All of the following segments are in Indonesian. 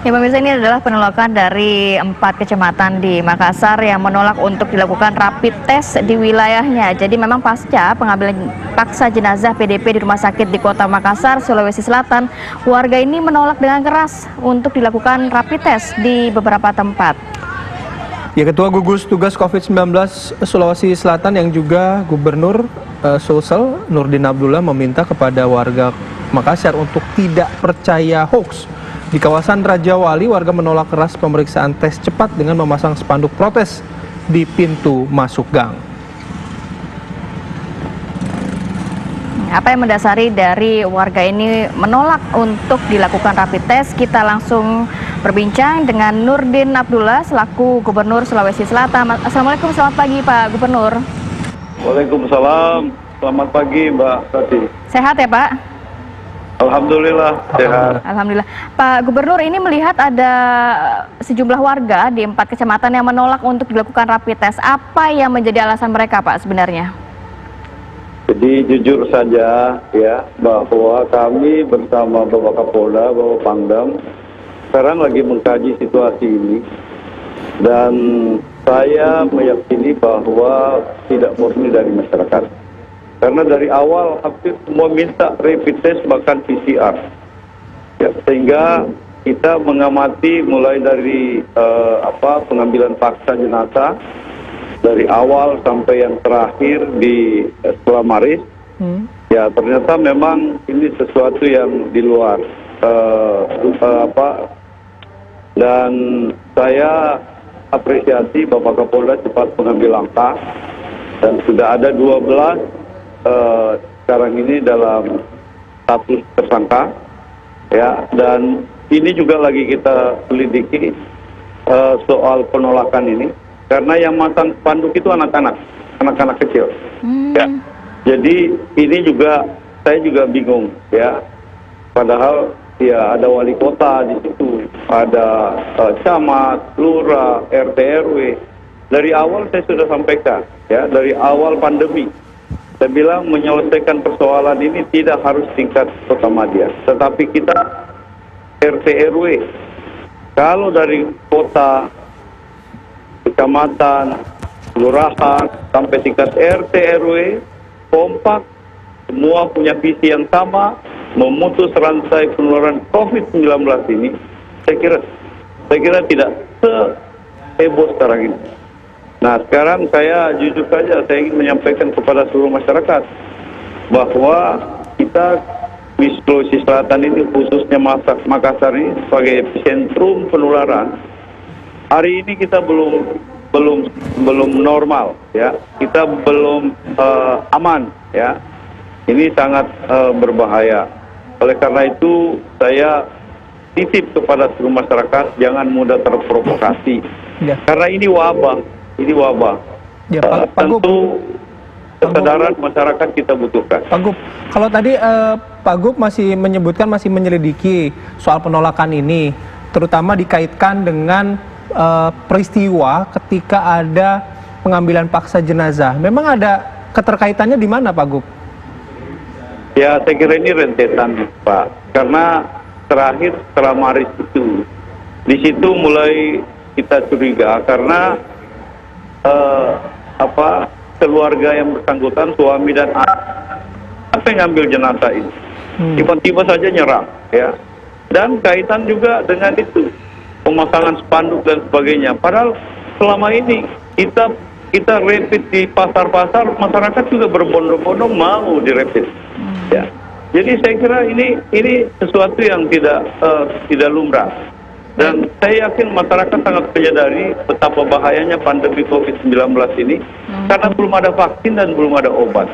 Ya pemirsa, ini adalah penolakan dari 4 kecamatan di Makassar yang menolak untuk dilakukan rapid test di wilayahnya. Jadi memang pasca pengambilan paksa jenazah PDP di rumah sakit di kota Makassar, Sulawesi Selatan, warga ini menolak dengan keras untuk dilakukan rapid test di beberapa tempat. Ya, Ketua Gugus Tugas COVID-19 Sulawesi Selatan yang juga Gubernur Sulsel Nurdin Abdullah meminta kepada warga Makassar untuk tidak percaya hoax. Di kawasan Raja Wali, warga menolak keras pemeriksaan tes cepat dengan memasang spanduk protes di pintu masuk gang. Apa yang mendasari dari warga ini menolak untuk dilakukan rapid test? Kita langsung berbincang dengan Nurdin Abdullah selaku Gubernur Sulawesi Selatan. Assalamualaikum, selamat pagi Pak Gubernur. Waalaikumsalam, selamat pagi Mbak Tati. Sehat ya Pak? Alhamdulillah sehat. Alhamdulillah. Pak Gubernur, ini melihat ada sejumlah warga di 4 kecamatan yang menolak untuk dilakukan rapid test. Apa yang menjadi alasan mereka Pak sebenarnya? Jadi jujur saja ya, bahwa kami bersama Bapak Kapolda, Bapak Pangdam sekarang lagi mengkaji situasi ini, dan saya meyakini bahwa tidak murni dari masyarakat. Karena dari awal hampir semua minta rapid test bahkan PCR. Ya, sehingga kita mengamati mulai dari pengambilan paksa jenazah dari awal sampai yang terakhir di setelah Maris. Ya, ternyata memang ini sesuatu yang di luar dan saya apresiasi Bapak Kapolda cepat mengambil langkah, dan sudah ada 12 sekarang ini dalam status tersangka ya, dan ini juga lagi kita selidiki soal penolakan ini, karena yang masang spanduk itu anak-anak kecil ya. Jadi ini juga saya juga bingung ya, padahal ya ada wali kota di situ, ada camat, lurah, RT RW. Dari awal saya sudah sampaikan ya, dari awal pandemi saya bilang menyelesaikan persoalan ini tidak harus tingkat kota Madia, tetapi kita RT RW. Kalau dari kota, kecamatan, kelurahan, sampai tingkat RT RW, kompak, semua punya visi yang sama, memutus rantai penularan COVID-19 ini, saya kira tidak seheboh sekarang ini. Nah, sekarang saya jujur saja, saya ingin menyampaikan kepada seluruh masyarakat bahwa kita di Sulawesi Selatan ini, khususnya Makassar ini sebagai epicentrum penularan, hari ini kita belum normal ya, kita belum aman ya. Ini sangat berbahaya. Oleh karena itu saya titip kepada seluruh masyarakat jangan mudah terprovokasi ya. Karena ini wabah. Ini wabah. Ya, tentu kesadaran masyarakat kita butuhkan. Pak Gub, kalau tadi Pak Gub masih menyebutkan masih menyelidiki soal penolakan ini, terutama dikaitkan dengan peristiwa ketika ada pengambilan paksa jenazah. Memang ada keterkaitannya di mana, Pak Gub? Ya, saya kira ini rentetan, Pak. Karena terakhir setelah Maris itu, di situ mulai kita curiga karena keluarga yang bersangkutan, suami dan anak, apa yang ngambil jenazah ini, tiba-tiba saja nyerang ya, dan kaitan juga dengan itu pemasangan spanduk dan sebagainya. Padahal selama ini kita rapid di pasar-pasar, masyarakat juga berbondong-bondong mau dirapid ya. Jadi saya kira ini sesuatu yang tidak lumrah. Dan saya yakin masyarakat sangat menyadari betapa bahayanya pandemi COVID-19 ini, karena belum ada vaksin dan belum ada obat.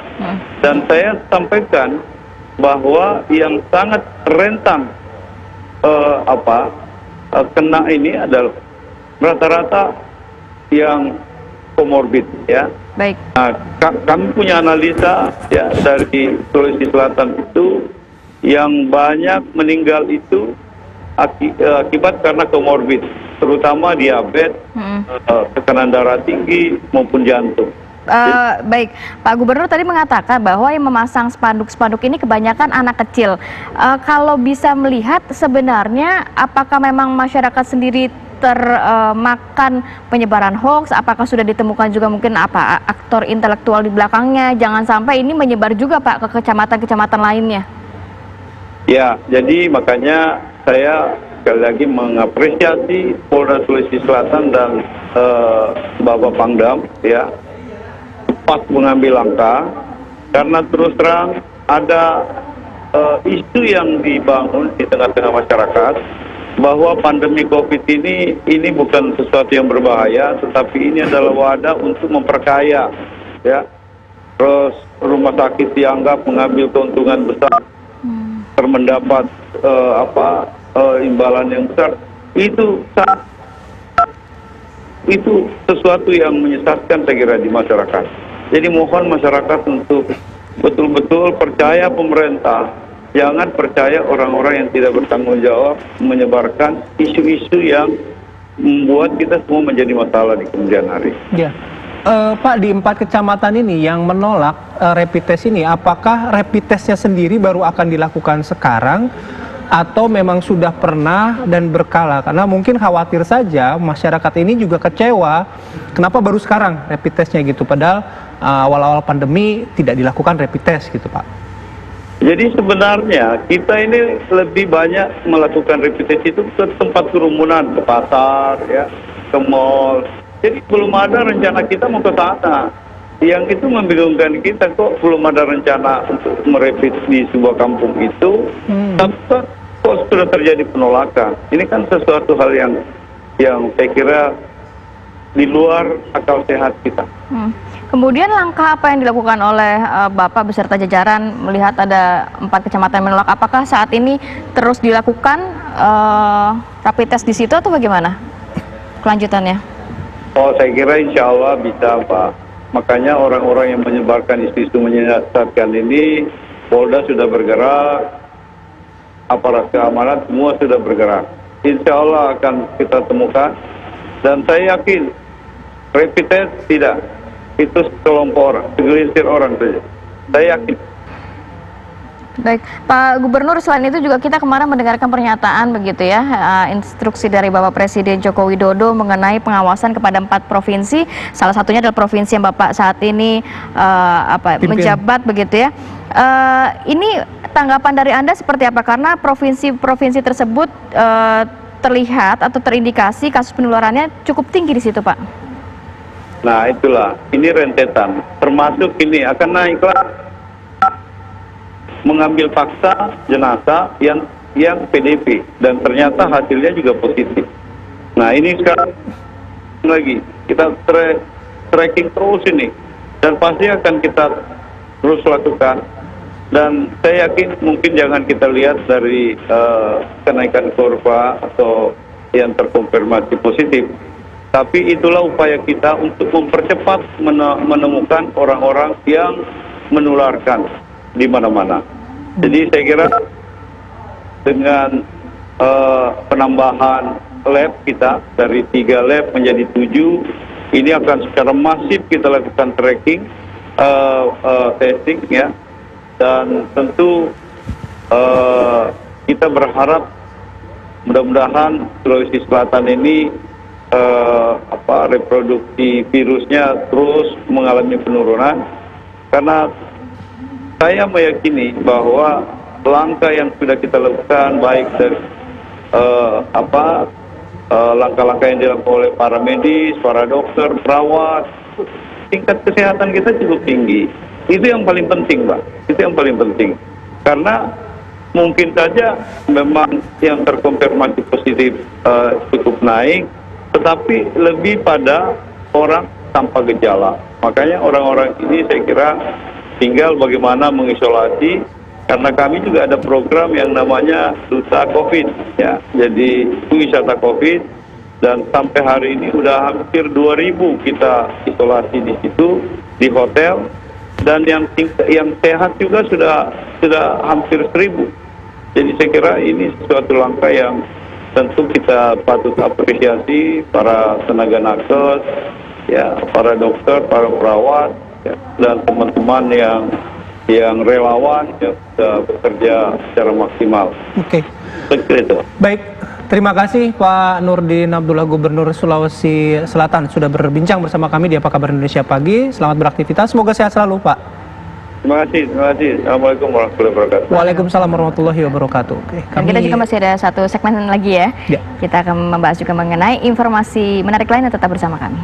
Dan saya sampaikan bahwa yang sangat rentan kena ini adalah rata-rata yang komorbid ya. Baik. Nah, kami punya analisa ya dari Sulawesi Selatan itu, yang banyak meninggal itu akibat karena komorbid, terutama diabetes, tekanan darah tinggi maupun jantung. Baik, Pak Gubernur tadi mengatakan bahwa yang memasang spanduk-spanduk ini kebanyakan anak kecil. Kalau bisa melihat sebenarnya apakah memang masyarakat sendiri termakan penyebaran hoax? Apakah sudah ditemukan juga mungkin apa aktor intelektual di belakangnya? Jangan sampai ini menyebar juga Pak ke kecamatan-kecamatan lainnya. Ya, jadi makanya saya sekali lagi mengapresiasi Polda Sulawesi Selatan dan Bapak Pangdam ya cepat mengambil langkah, karena terus terang ada isu yang dibangun di tengah-tengah masyarakat bahwa pandemi COVID ini bukan sesuatu yang berbahaya, tetapi ini adalah wadah untuk memperkaya ya. Terus rumah sakit dianggap mengambil keuntungan besar, mendapat imbalan yang besar. Itu sesuatu yang menyesatkan saya kira di masyarakat. Jadi mohon masyarakat untuk betul-betul percaya pemerintah, jangan percaya orang-orang yang tidak bertanggung jawab menyebarkan isu-isu yang membuat kita semua menjadi masalah di kemudian hari. Ya. Pak, di 4 kecamatan ini yang menolak rapid test ini, apakah rapid testnya sendiri baru akan dilakukan sekarang atau memang sudah pernah dan berkala? Karena mungkin khawatir saja masyarakat ini juga kecewa kenapa baru sekarang rapid testnya gitu, padahal awal-awal pandemi tidak dilakukan rapid test gitu Pak. Jadi sebenarnya kita ini lebih banyak melakukan rapid test itu ke tempat kerumunan, ke pasar ya, ke mall. Jadi belum ada rencana kita mau ke sana. Yang itu membingungkan kita, kok belum ada rencana untuk merepit di sebuah kampung itu. Tapi kok sudah terjadi penolakan. Ini kan sesuatu hal yang saya kira di luar akal sehat kita. Kemudian langkah apa yang dilakukan oleh Bapak beserta jajaran melihat ada 4 kecamatan menolak? Apakah saat ini terus dilakukan rapid test di situ atau bagaimana kelanjutannya? Oh, saya kira insya Allah bisa Pak. Makanya orang-orang yang menyebarkan isu-isu menyesatkan ini, Polda sudah bergerak, aparat keamanan semua sudah bergerak. Insya Allah akan kita temukan, dan saya yakin rapid test tidak, itu sekelompok orang, segelintir orang saja. Saya yakin. Baik, Pak Gubernur, selain itu juga kita kemarin mendengarkan pernyataan begitu ya, instruksi dari Bapak Presiden Joko Widodo mengenai pengawasan kepada 4 provinsi, salah satunya adalah provinsi yang Bapak saat ini menjabat begitu ya. Ini tanggapan dari Anda seperti apa? Karena provinsi-provinsi tersebut terlihat atau terindikasi kasus penularannya cukup tinggi di situ, Pak. Nah itulah, ini rentetan, termasuk ini akan naiklah mengambil paksa jenazah yang PDP, dan ternyata hasilnya juga positif. Nah ini sekarang lagi kita tracking terus ini, dan pasti akan kita terus lakukan. Dan saya yakin mungkin jangan kita lihat dari kenaikan kurva atau yang terkonfirmasi positif, tapi itulah upaya kita untuk mempercepat menemukan orang-orang yang menularkan di mana-mana. Jadi saya kira dengan penambahan lab kita dari 3 lab menjadi 7, ini akan secara masif kita lakukan tracking, testing ya, dan tentu kita berharap mudah-mudahan Sulawesi Selatan ini reproduksi virusnya terus mengalami penurunan, karena saya meyakini bahwa langkah yang sudah kita lakukan baik dari langkah-langkah yang dilakukan oleh para medis, para dokter, perawat, tingkat kesehatan kita cukup tinggi. Itu yang paling penting, Pak. Itu yang paling penting. Karena mungkin saja memang yang terkonfirmasi positif cukup naik, tetapi lebih pada orang tanpa gejala. Makanya orang-orang ini saya kira tinggal bagaimana mengisolasi, karena kami juga ada program yang namanya Duta COVID ya. Jadi itu wisata COVID, dan sampai hari ini udah hampir 2.000 kita isolasi di situ di hotel, dan yang sehat juga sudah hampir 1.000. Jadi saya kira ini suatu langkah yang tentu kita patut apresiasi para tenaga nakes, ya para dokter, para perawat, ya, dan teman-teman yang relawan yang sudah bekerja secara maksimal. Oke. Saya kira itu. Baik, terima kasih Pak Nurdin Abdullah, Gubernur Sulawesi Selatan sudah berbincang bersama kami di Apa Kabar Indonesia Pagi. Selamat beraktivitas, semoga sehat selalu Pak. Terima kasih, terima kasih. Assalamualaikum warahmatullahi wabarakatuh. Waalaikumsalam warahmatullahi wabarakatuh. Oke, Dan kita juga masih ada satu segmen lagi ya. Ya. Kita akan membahas juga mengenai informasi menarik lainnya, tetap bersama kami.